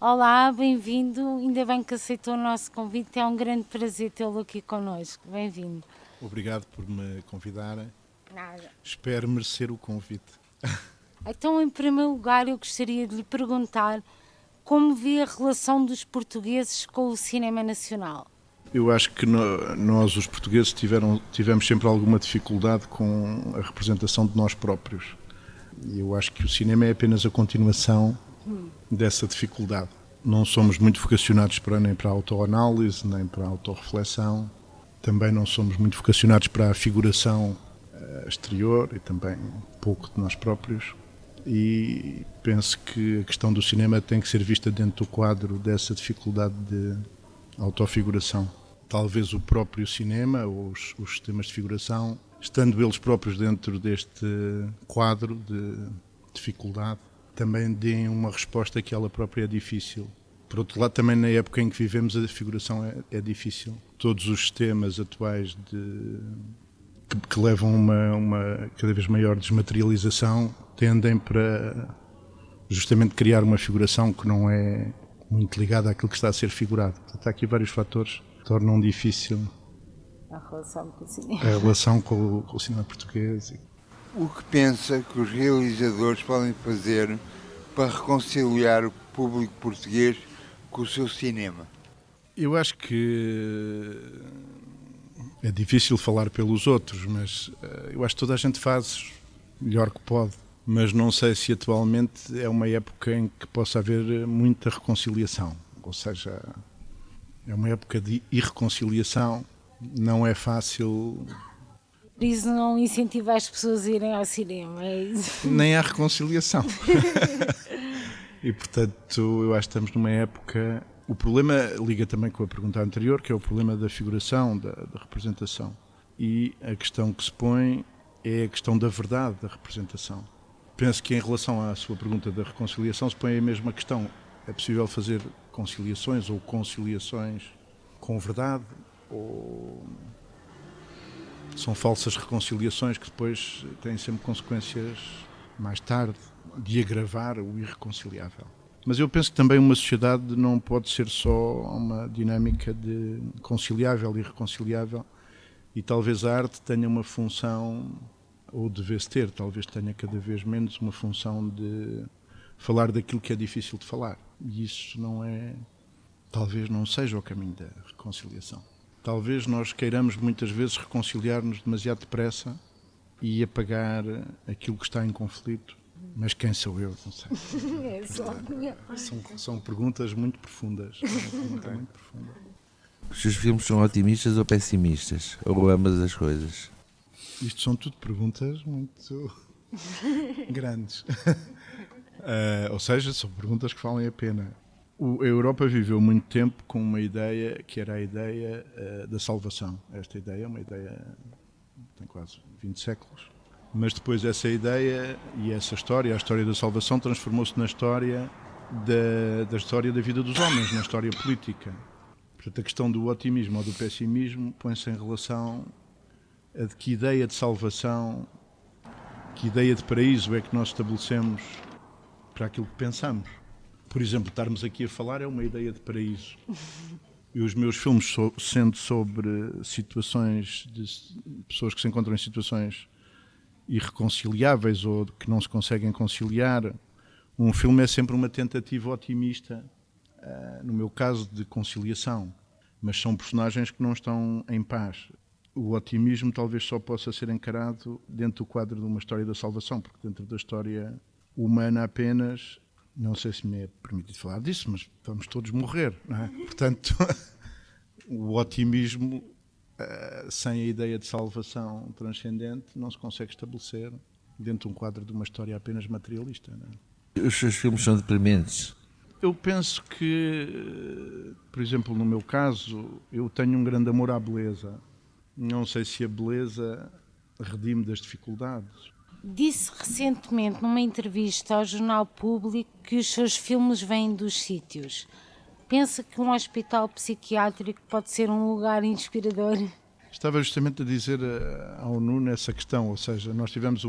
Olá, bem-vindo. Ainda bem que aceitou o nosso convite. É um grande prazer tê-lo aqui connosco. Bem-vindo. Obrigado por me convidarem. Nada. Espero merecer o convite. Então, em primeiro lugar, eu gostaria de lhe perguntar como vê a relação dos portugueses com o cinema nacional. Eu acho que nós, os portugueses, tivemos sempre alguma dificuldade com a representação de nós próprios. E eu acho que o cinema é apenas a continuação dessa dificuldade. Não somos muito vocacionados nem para a autoanálise, nem para a autorreflexão. Também não somos muito vocacionados para a figuração exterior e também pouco de nós próprios. E penso que a questão do cinema tem que ser vista dentro do quadro dessa dificuldade de autofiguração. Talvez o próprio cinema ou os sistemas de figuração, estando eles próprios dentro deste quadro de dificuldade, também deem uma resposta que ela própria é difícil. Por outro lado, também na época em que vivemos, a figuração é difícil. Todos os sistemas atuais que levam a uma cada vez maior desmaterialização tendem para justamente criar uma figuração que não é muito ligada àquilo que está a ser figurado. Portanto, há aqui vários fatores que tornam difícil A relação com o cinema. a relação com o cinema português. O que pensa que os realizadores podem fazer para reconciliar o público português com o seu cinema? Eu acho que é difícil falar pelos outros, mas eu acho que toda a gente faz melhor que pode. Mas não sei se atualmente é uma época em que possa haver muita reconciliação. Ou seja, é uma época de irreconciliação. Não é fácil. Por isso não incentiva as pessoas a irem ao cinema, é isso? Nem há reconciliação. E portanto, eu acho que estamos numa época. O problema liga também com a pergunta anterior, que é o problema da figuração, da representação. E a questão que se põe é a questão da verdade da representação. Penso que em relação à sua pergunta da reconciliação se põe a mesma questão. É possível fazer conciliações ou conciliações com verdade, ou são falsas reconciliações que depois têm sempre consequências mais tarde de agravar o irreconciliável. Mas eu penso que também uma sociedade não pode ser só uma dinâmica de conciliável e irreconciliável, e talvez a arte tenha uma função, ou devesse ter, talvez tenha cada vez menos uma função de falar daquilo que é difícil de falar. E isso não é, talvez não seja o caminho da reconciliação. Talvez nós queiramos muitas vezes reconciliar-nos demasiado depressa e apagar aquilo que está em conflito. Mas quem sou eu? Não sei. É só. São perguntas muito profundas. É uma pergunta muito profunda. Os seus filmes são otimistas ou pessimistas? Ou ambas as coisas? Isto são tudo perguntas muito grandes. Ou seja, são perguntas que valem a pena. A Europa viveu muito tempo com uma ideia que era a ideia da salvação. Esta ideia é uma ideia tem quase 20 séculos. Mas depois essa ideia e essa história, a história da salvação, transformou-se na história da história da vida dos homens, na história política. Portanto, a questão do otimismo ou do pessimismo põe-se em relação a de que ideia de salvação, que ideia de paraíso é que nós estabelecemos para aquilo que pensamos. Por exemplo, estarmos aqui a falar é uma ideia de paraíso. E os meus filmes, sendo sobre situações de pessoas que se encontram em situações irreconciliáveis ou que não se conseguem conciliar, um filme é sempre uma tentativa otimista, no meu caso, de conciliação. Mas são personagens que não estão em paz. O otimismo talvez só possa ser encarado dentro do quadro de uma história da salvação, porque dentro da história humana apenas, não sei se me é permitido falar disso, mas vamos todos morrer, não é? Portanto, o otimismo sem a ideia de salvação transcendente não se consegue estabelecer dentro de um quadro de uma história apenas materialista, não é? Os seus filmes são deprimentes? Eu penso que, por exemplo, no meu caso, eu tenho um grande amor à beleza. Não sei se a beleza redime das dificuldades. Disse recentemente numa entrevista ao Jornal Público que os seus filmes vêm dos sítios. Pensa que um hospital psiquiátrico pode ser um lugar inspirador? Estava justamente a dizer ao Nuno essa questão, ou seja, nós tivemos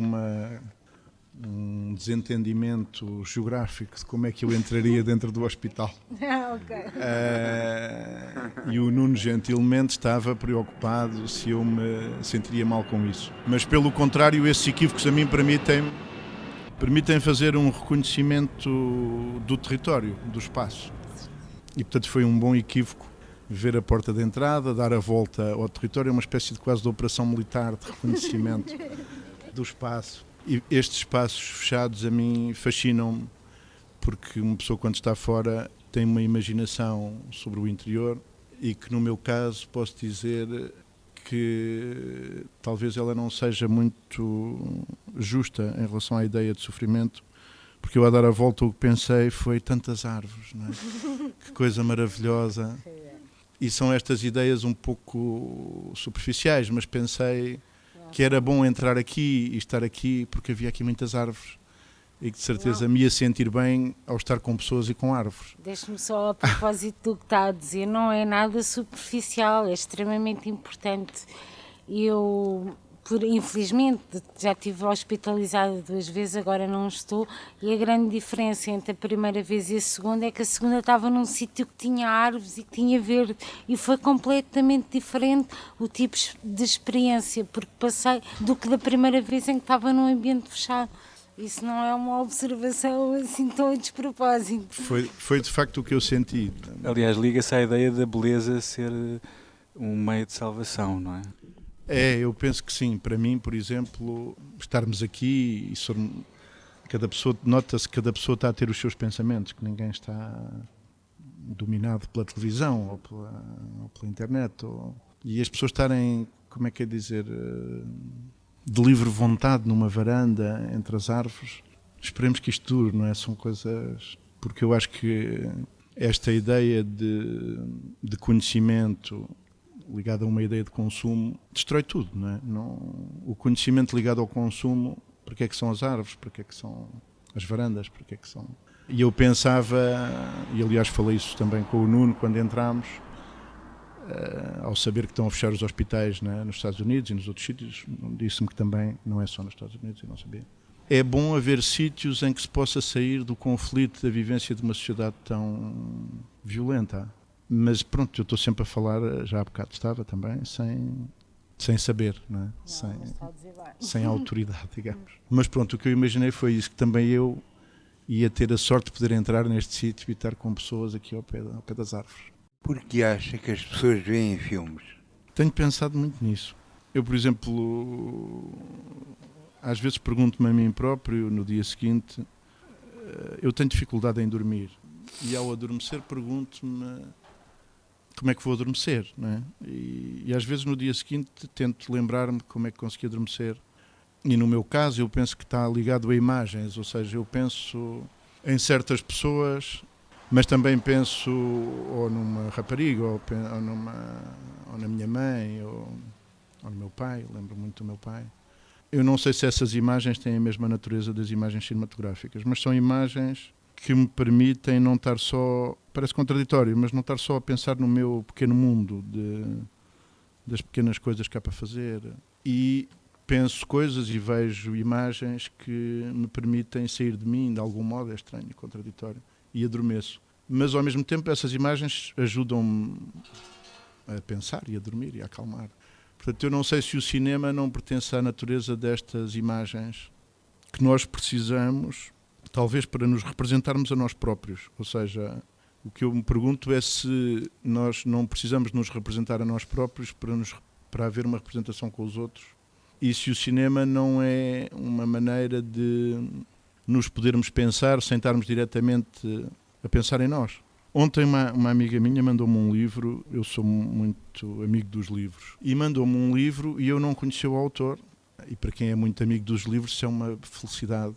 um desentendimento geográfico de como é que eu entraria dentro do hospital. Ok. E o Nuno gentilmente estava preocupado se eu me sentiria mal com isso. Mas pelo contrário, esses equívocos a mim permitem fazer um reconhecimento do território, do espaço. E portanto foi um bom equívoco ver a porta de entrada, dar a volta ao território, é uma espécie de quase de operação militar de reconhecimento do espaço. E estes espaços fechados a mim fascinam-me, porque uma pessoa quando está fora tem uma imaginação sobre o interior e que no meu caso posso dizer que talvez ela não seja muito justa em relação à ideia de sofrimento, porque eu a dar a volta o que pensei foi tantas árvores, não é? Que coisa maravilhosa. E são estas ideias um pouco superficiais, mas pensei que era bom entrar aqui e estar aqui, porque havia aqui muitas árvores. E que de certeza me ia sentir bem ao estar com pessoas e com árvores. Deixe-me só, a propósito do que está a dizer, não é nada superficial, é extremamente importante. Eu, infelizmente, já estive hospitalizada 2 vezes, agora não estou, e a grande diferença entre a primeira vez e a segunda é que a segunda estava num sítio que tinha árvores e que tinha verde, e foi completamente diferente o tipo de experiência, porque passei do que da primeira vez em que estava num ambiente fechado. Isso não é uma observação assim tão despropósito. Foi de facto o que eu senti. Aliás, liga-se à ideia da beleza ser um meio de salvação, não é? Eu penso que sim. Para mim, por exemplo, estarmos aqui e cada pessoa, nota-se que cada pessoa está a ter os seus pensamentos, que ninguém está dominado pela televisão ou pela internet. E as pessoas estarem, como é que é dizer, de livre vontade numa varanda entre as árvores. Esperemos que isto dure, não é? São coisas... Porque eu acho que esta ideia de conhecimento ligado a uma ideia de consumo destrói tudo, não é? O conhecimento ligado ao consumo, para que é que são as árvores, para que é que são as varandas, para que é que são... E eu pensava, e aliás falei isso também com o Nuno quando entramos, ao saber que estão a fechar os hospitais, né, nos Estados Unidos e nos outros sítios, disse-me que também não é só nos Estados Unidos, eu não sabia. É bom haver sítios em que se possa sair do conflito da vivência de uma sociedade tão violenta. Mas pronto, eu estou sempre a falar, já há bocado estava também, sem saber, não é? Sem autoridade, digamos. Mas pronto, o que eu imaginei foi isso, que também eu ia ter a sorte de poder entrar neste sítio e estar com pessoas aqui ao pé das árvores. Por que acha que as pessoas veem filmes? Tenho pensado muito nisso. Eu, por exemplo, às vezes pergunto-me a mim próprio, no dia seguinte, eu tenho dificuldade em dormir. E ao adormecer pergunto-me como é que vou adormecer, não é? E às vezes no dia seguinte tento lembrar-me como é que consegui adormecer. E no meu caso eu penso que está ligado a imagens, ou seja, eu penso em certas pessoas... Mas também penso ou numa rapariga, ou na minha mãe, ou no meu pai, lembro muito do meu pai. Eu não sei se essas imagens têm a mesma natureza das imagens cinematográficas, mas são imagens que me permitem não estar só, parece contraditório, mas não estar só a pensar no meu pequeno mundo, das pequenas coisas que há para fazer. E penso coisas e vejo imagens que me permitem sair de mim, de algum modo, é estranho e contraditório. E adormeço. Mas ao mesmo tempo essas imagens ajudam-me a pensar e a dormir e a acalmar. Portanto, eu não sei se o cinema não pertence à natureza destas imagens que nós precisamos, talvez para nos representarmos a nós próprios. Ou seja, o que eu me pergunto é se nós não precisamos nos representar a nós próprios para haver uma representação com os outros. E se o cinema não é uma maneira de nos podermos pensar sem estarmos diretamente a pensar em nós. Ontem uma amiga minha mandou-me um livro, eu sou muito amigo dos livros, e mandou-me um livro e eu não conhecia o autor, e para quem é muito amigo dos livros isso é uma felicidade,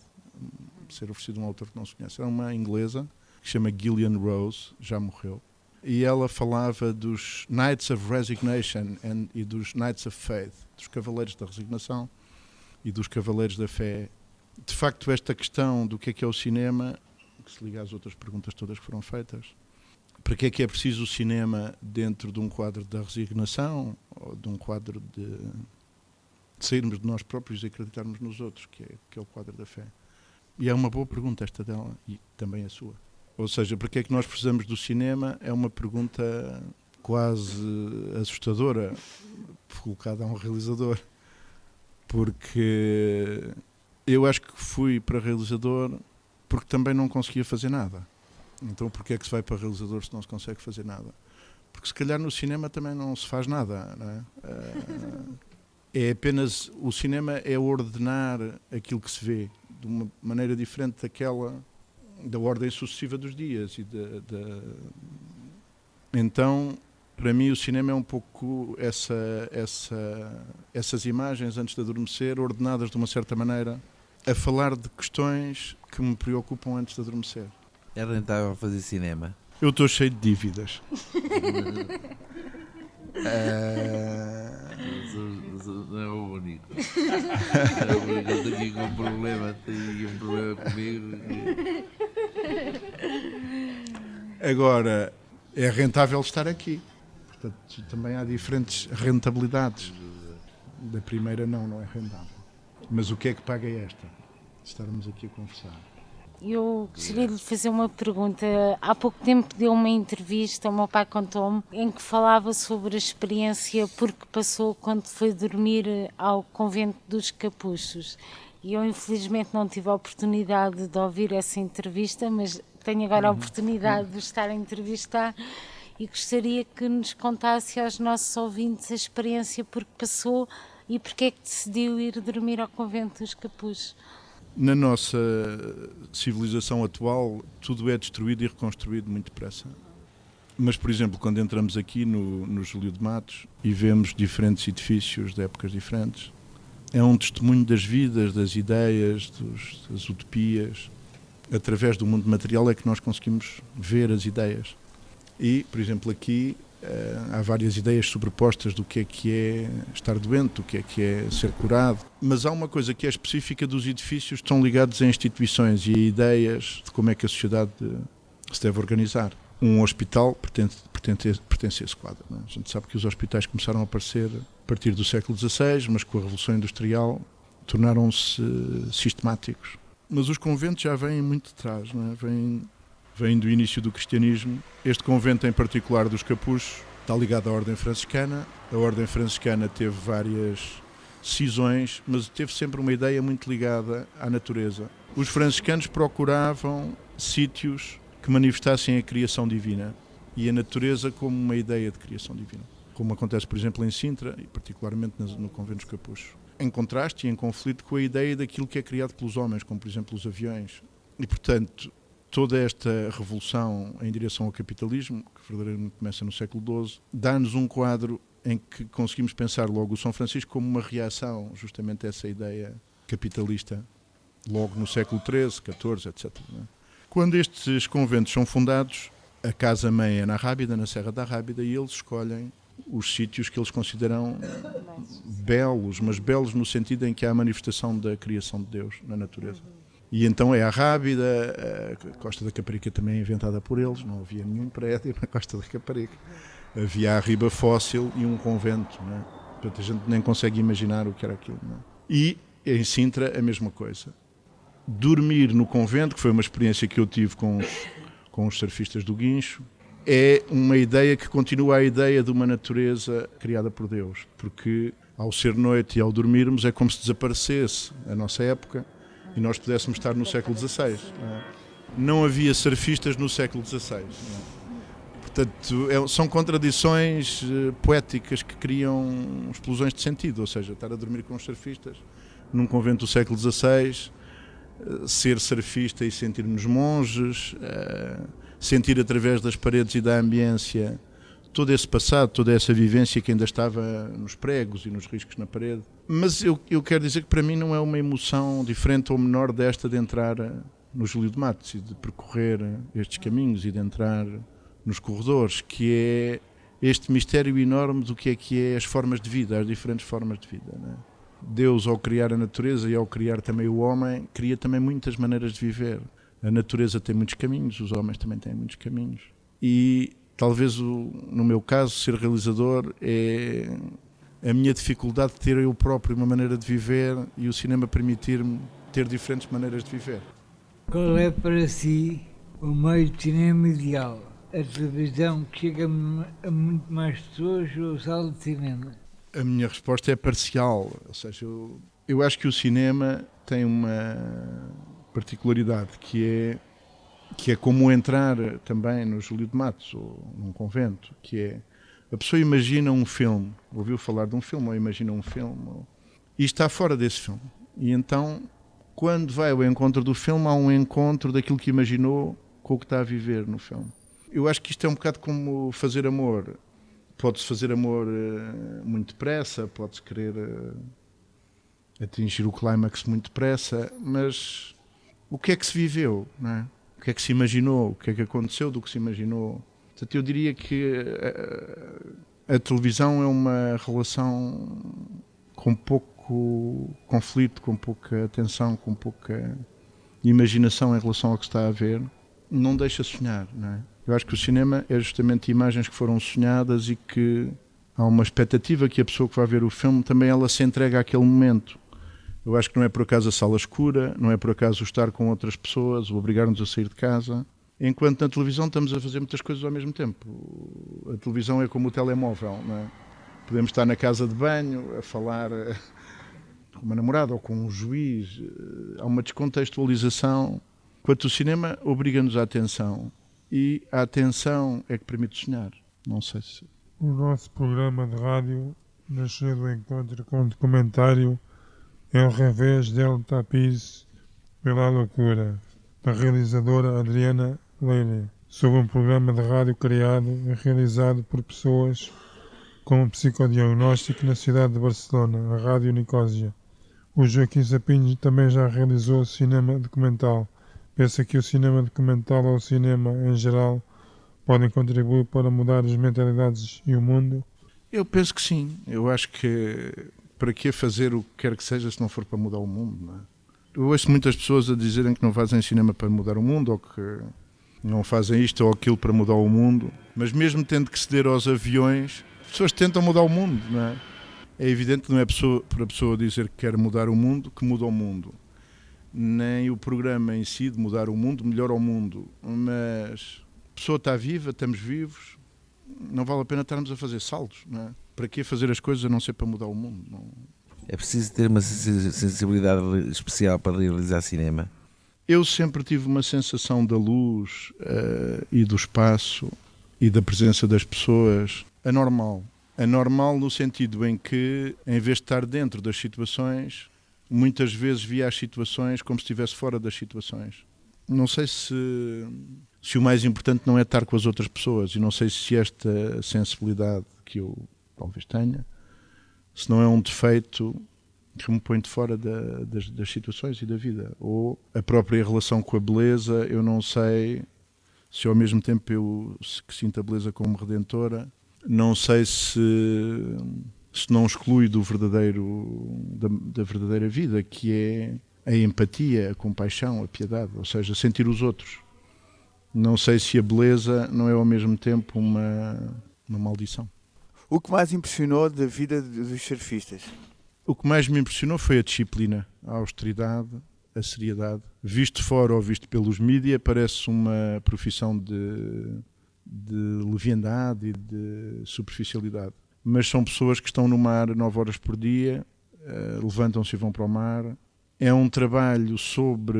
ser oferecido um autor que não se conhece. Era uma inglesa que se chama Gillian Rose, já morreu, e ela falava dos Knights of Resignation e dos Knights of Faith, dos Cavaleiros da Resignação e dos Cavaleiros da Fé. De facto, esta questão do que é o cinema, que se liga às outras perguntas todas que foram feitas, para que é preciso o cinema dentro de um quadro da resignação ou de um quadro de sairmos de nós próprios e acreditarmos nos outros, que é o quadro da fé. E é uma boa pergunta esta dela, e também a sua. Ou seja, porque é que nós precisamos do cinema? É uma pergunta quase assustadora, colocada a um realizador. Porque eu acho que fui para realizador porque também não conseguia fazer nada. Então porquê é que se vai para realizador se não se consegue fazer nada? Porque se calhar no cinema também não se faz nada, não é? É apenas, o cinema é ordenar aquilo que se vê de uma maneira diferente daquela da ordem sucessiva dos dias e então, para mim o cinema é um pouco essas imagens antes de adormecer, ordenadas de uma certa maneira, a falar de questões que me preocupam antes de adormecer. É rentável fazer cinema? Eu estou cheio de dívidas. Não é o único. É o único. Eu tenho aqui um problema. Tenho aqui um problema comigo. Agora, é rentável estar aqui. Portanto, também há diferentes rentabilidades. Da primeira não é rentável. Mas o que é que paga esta? Estarmos aqui a conversar. Eu gostaria de lhe fazer uma pergunta. Há pouco tempo deu uma entrevista, o meu pai contou-me, em que falava sobre a experiência porque passou quando foi dormir ao convento dos Capuchos. E eu infelizmente não tive a oportunidade de ouvir essa entrevista, mas tenho agora a oportunidade de estar a entrevistar e gostaria que nos contasse aos nossos ouvintes a experiência porque passou e porque é que decidiu ir dormir ao convento dos Capuchos. Na nossa civilização atual, tudo é destruído e reconstruído muito depressa. Mas, por exemplo, quando entramos aqui no Júlio de Matos e vemos diferentes edifícios de épocas diferentes, é um testemunho das vidas, das ideias, das utopias. Através do mundo material é que nós conseguimos ver as ideias. E, por exemplo, aqui há várias ideias sobrepostas do que é estar doente, do que é ser curado. Mas há uma coisa que é específica dos edifícios que estão ligados a instituições e a ideias de como é que a sociedade se deve organizar. Um hospital pertence a esse quadro. Não é? A gente sabe que os hospitais começaram a aparecer a partir do século XVI, mas com a Revolução Industrial tornaram-se sistemáticos. Mas os conventos já vêm muito de trás, não é? Vêm do início do cristianismo. Este convento em particular dos Capuchos está ligado à Ordem Franciscana. A Ordem Franciscana teve várias cisões, mas teve sempre uma ideia muito ligada à natureza. Os franciscanos procuravam sítios que manifestassem a criação divina e a natureza como uma ideia de criação divina, como acontece, por exemplo, em Sintra e particularmente no convento dos Capuchos, em contraste e em conflito com a ideia daquilo que é criado pelos homens, como por exemplo os aviões. E, portanto, toda esta revolução em direção ao capitalismo, que verdadeiramente começa no século XII, dá-nos um quadro em que conseguimos pensar logo o São Francisco como uma reação justamente a essa ideia capitalista, logo no século XIII, XIV, etc. Quando estes conventos são fundados, a casa-mãe é na Rábida, na Serra da Rábida, e eles escolhem os sítios que eles consideram belos, mas belos no sentido em que há a manifestação da criação de Deus na natureza. E então é a Rábida, a Costa da Caparica também é inventada por eles, não havia nenhum prédio na Costa da Caparica. Havia a riba fóssil e um convento, não é? Portanto, a gente nem consegue imaginar o que era aquilo. Não é? E em Sintra a mesma coisa. Dormir no convento, que foi uma experiência que eu tive com os surfistas do Guincho, é uma ideia que continua a ideia de uma natureza criada por Deus, porque ao ser noite e ao dormirmos é como se desaparecesse a nossa época e nós pudéssemos estar no século XVI. Não havia surfistas no século XVI. Portanto, são contradições poéticas que criam explosões de sentido, ou seja, estar a dormir com os surfistas num convento do século XVI, ser surfista e sentir-nos monges, sentir através das paredes e da ambiência todo esse passado, toda essa vivência que ainda estava nos pregos e nos riscos na parede. Mas eu quero dizer que para mim não é uma emoção diferente ou menor desta de entrar no Júlio de Matos e de percorrer estes caminhos e de entrar nos corredores, que é este mistério enorme do que é as formas de vida, as diferentes formas de vida. Não é? Deus, ao criar a natureza e ao criar também o homem, cria também muitas maneiras de viver. A natureza tem muitos caminhos, os homens também têm muitos caminhos. E talvez, no meu caso, ser realizador é a minha dificuldade de ter eu próprio uma maneira de viver e o cinema permitir-me ter diferentes maneiras de viver. Qual é para si o meio de cinema ideal? A televisão que chega a muito mais pessoas ou a sala de cinema? A minha resposta é parcial, ou seja, eu acho que o cinema tem uma particularidade que é como entrar também no Júlio de Matos ou num convento, que é a pessoa imagina um filme, ouviu falar de um filme ou imagina um filme e está fora desse filme. E então, quando vai ao encontro do filme, há um encontro daquilo que imaginou com o que está a viver no filme. Eu acho que isto é um bocado como fazer amor. Pode-se fazer amor muito depressa, pode-se querer atingir o clímax muito depressa, mas o que é que se viveu, não é? O que é que se imaginou, o que é que aconteceu do que se imaginou. Portanto, eu diria que a televisão é uma relação com pouco conflito, com pouca atenção, com pouca imaginação em relação ao que está a ver. Não deixa sonhar, não é? Eu acho que o cinema é justamente imagens que foram sonhadas e que há uma expectativa que a pessoa que vai ver o filme também ela se entrega àquele momento. Eu acho que não é por acaso a sala escura, não é por acaso o estar com outras pessoas, o obrigar-nos a sair de casa. Enquanto na televisão estamos a fazer muitas coisas ao mesmo tempo. A televisão é como o telemóvel, não é? Podemos estar na casa de banho a falar com uma namorada ou com um juiz. Há uma descontextualização. Enquanto o cinema obriga-nos à atenção. E a atenção é que permite sonhar. Não sei se... O nosso programa de rádio nasceu do encontro com o documentário El Revés del Tapiz pela Loucura, da realizadora Adriana Leire, sobre um programa de rádio criado e realizado por pessoas com psicodiagnóstico na cidade de Barcelona, a Rádio Nicósia. O Joaquim Sapinho também já realizou cinema documental. Pensa que o cinema documental ou o cinema em geral podem contribuir para mudar as mentalidades e o mundo? Eu penso que sim. Eu acho que para que fazer o que quer que seja se não for para mudar o mundo, não é? Eu ouço muitas pessoas a dizerem que não fazem cinema para mudar o mundo ou que não fazem isto ou aquilo para mudar o mundo, mas mesmo tendo que ceder aos aviões, as pessoas tentam mudar o mundo, não é? É evidente que não é por a pessoa dizer que quer mudar o mundo que muda o mundo. Nem o programa em si de mudar o mundo melhora o mundo, mas a pessoa está viva, estamos vivos, não vale a pena estarmos a fazer saltos, não é? Para que fazer as coisas a não ser para mudar o mundo? Não. É preciso ter uma sensibilidade especial para realizar cinema? Eu sempre tive uma sensação da luz e do espaço e da presença das pessoas anormal. Anormal no sentido em que, em vez de estar dentro das situações, muitas vezes via as situações como se estivesse fora das situações. Não sei se o mais importante não é estar com as outras pessoas e não sei se esta sensibilidade que eu talvez tenha, se não é um defeito que me põe de fora das situações e da vida. Ou a própria relação com a beleza, eu não sei se ao mesmo tempo eu que sinto a beleza como redentora, não sei se não exclui do da verdadeira vida, que é a empatia, a compaixão, a piedade, ou seja, sentir os outros. Não sei se a beleza não é ao mesmo tempo uma maldição. O que mais impressionou da vida dos surfistas? O que mais me impressionou foi a disciplina, a austeridade, a seriedade. Visto fora ou visto pelos mídias, parece uma profissão de leviandade e de superficialidade. Mas são pessoas que estão no mar 9 horas por dia, levantam-se e vão para o mar. É um trabalho sobre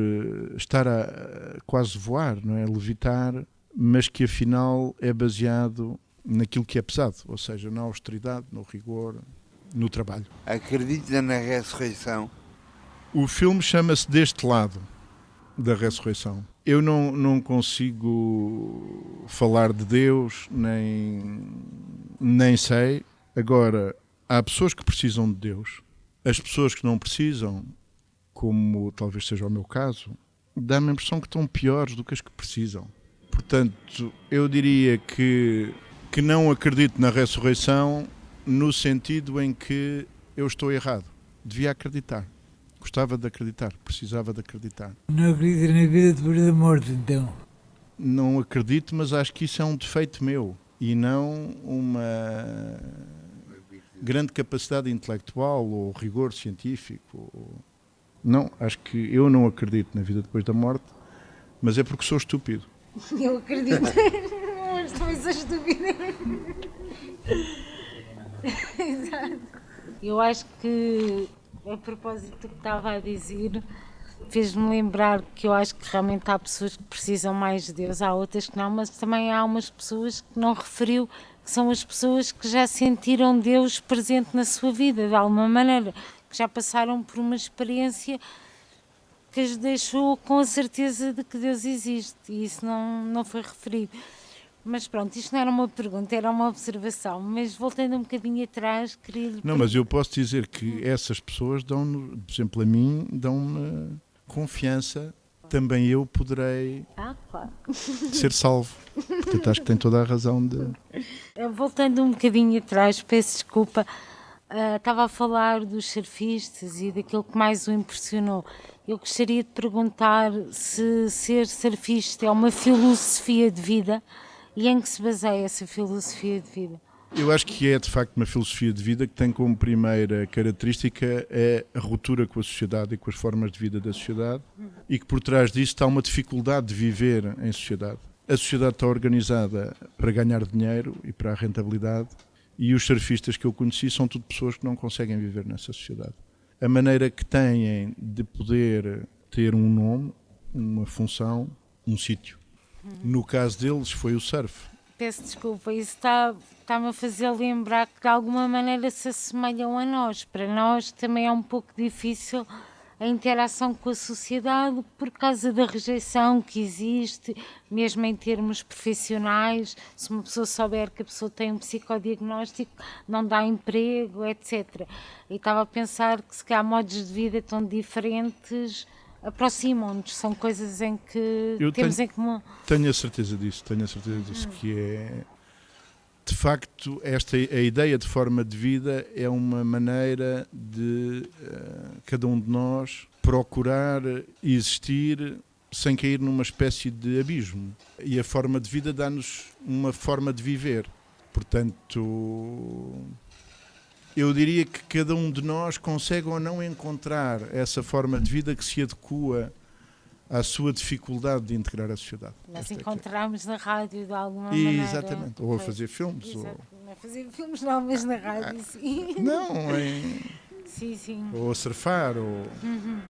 estar a quase voar, não é? Levitar, mas que afinal é baseado naquilo que é pesado, ou seja, na austeridade, no rigor, no trabalho. Acredita na ressurreição? O filme chama-se Deste Lado da Ressurreição. Eu não consigo falar de Deus, nem sei. Agora, há pessoas que precisam de Deus. As pessoas que não precisam, como talvez seja o meu caso, dá-me a impressão que estão piores do que as que precisam. Portanto, eu diria que não acredito na ressurreição no sentido em que eu estou errado. Devia acreditar. Gostava de acreditar. Precisava de acreditar. Não acredita na vida depois da morte, então? Não acredito, mas acho que isso é um defeito meu e não uma grande capacidade intelectual ou rigor científico. Não, acho que eu não acredito na vida depois da morte, Mas é porque sou estúpido. Eu acredito. Mas também sou estúpida. Exato. Eu acho que, a propósito do que estava a dizer, fez-me lembrar que eu acho que realmente há pessoas que precisam mais de Deus, há outras que não, mas também há umas pessoas que não referiu, que são as pessoas que já sentiram Deus presente na sua vida, de alguma maneira, que já passaram por uma experiência que as deixou com a certeza de que Deus existe, e isso não foi referido. Mas pronto, isto não era uma pergunta, era uma observação. Mas voltando um bocadinho atrás, queria... Não, mas eu posso dizer que essas pessoas dão-me, por exemplo, a mim, dão-me confiança. Também eu poderei claro. ser salvo. Portanto, acho que tem toda a razão de... Voltando um bocadinho atrás, peço desculpa, estava a falar dos surfistas e daquilo que mais o impressionou. Eu gostaria de perguntar se ser surfista é uma filosofia de vida e em que se baseia essa filosofia de vida. Eu acho que é de facto uma filosofia de vida que tem como primeira característica a ruptura com a sociedade e com as formas de vida da sociedade, e que por trás disso está uma dificuldade de viver em sociedade. A sociedade está organizada para ganhar dinheiro e para a rentabilidade, e os surfistas que eu conheci são tudo pessoas que não conseguem viver nessa sociedade. A maneira que têm de poder ter um nome, uma função, um sítio. No caso deles foi o surf. Peço desculpa, isso está-me a fazer lembrar que de alguma maneira se assemelham a nós. Para nós também é um pouco difícil a interação com a sociedade por causa da rejeição que existe, mesmo em termos profissionais. Se uma pessoa souber que a pessoa tem um psicodiagnóstico, não dá emprego, etc. E estava a pensar que se calhar modos de vida tão diferentes aproximam-nos, são coisas em que temos em comum. Tenho a certeza disso, que é, de facto, a ideia de forma de vida é uma maneira de cada um de nós procurar existir sem cair numa espécie de abismo. E a forma de vida dá-nos uma forma de viver. Portanto, eu diria que cada um de nós consegue ou não encontrar essa forma de vida que se adequa à sua dificuldade de integrar a sociedade. Nós encontramos na rádio de alguma maneira. Exatamente, ou a fazer filmes. Exato. Não a fazer filmes não, mas na rádio sim. Não, Sim. ou a surfar. Ou...